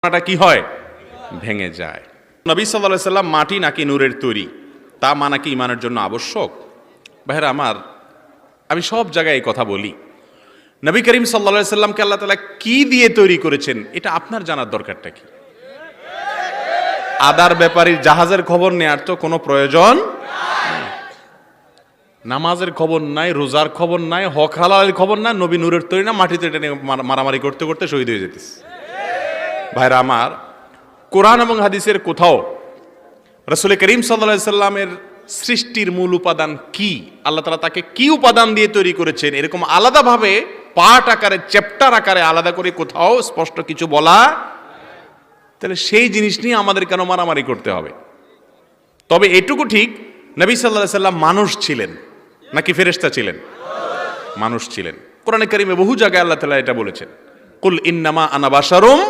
কি হয়, ভেঙে যায়। নবী সাল্লাল্লাহু আলাইহি সাল্লাম মাটি নাকি নূরের তৈরি, তা মানা কি ইমানের জন্য আবশ্যক? ভাইরা আমার, আমি সব জায়গায় এই কথা বলি, নবী করিম সাল্লাল্লাহু আলাইহি সাল্লামকে আল্লাহ তাআলা কি দিয়ে তৈরি করেছেন এটা আপনার জানার দরকারটা কি? আদার ব্যাপারীর জাহাজের খবর নেওয়ার তো কোনো প্রয়োজন নাই, নামাজের খবর নাই, রোজার খবর নাই, হক হালালের খবর নাই, নবী নূরের তৈরি না, মাটিতে এটা নিয়ে মারামারি করতে করতে শহীদ হয়ে যেতেছে। ভাইরা আমার, কোরআন এবং হাদিসের কোথাও রাসূল করিম সাল্লাল্লাহু আলাইহি সাল্লামের সৃষ্টির মূল উপাদান কি, আল্লাহ তাআলা তাকে কি উপাদান দিয়ে তৈরি করেছেন, এরকম আলাদাভাবে পার্ট আকারে, চ্যাপ্টার আকারে আলাদা করে কোথাও স্পষ্ট কিছু বলা, তাহলে সেই জিনিস নিয়ে আমাদের কেন মারামারি করতে হবে? তবে এটুকু ঠিক, নবী সাল্লাল্লাহু আলাইহি সাল্লাম মানুষ ছিলেন নাকি ফেরেশতা ছিলেন? মানুষ ছিলেন। কোরআনে কারিমে বহু জায়গায় আল্লাহ তাআলা এটা বলেছেন, কুল ইন্নামা আনা বাশারুম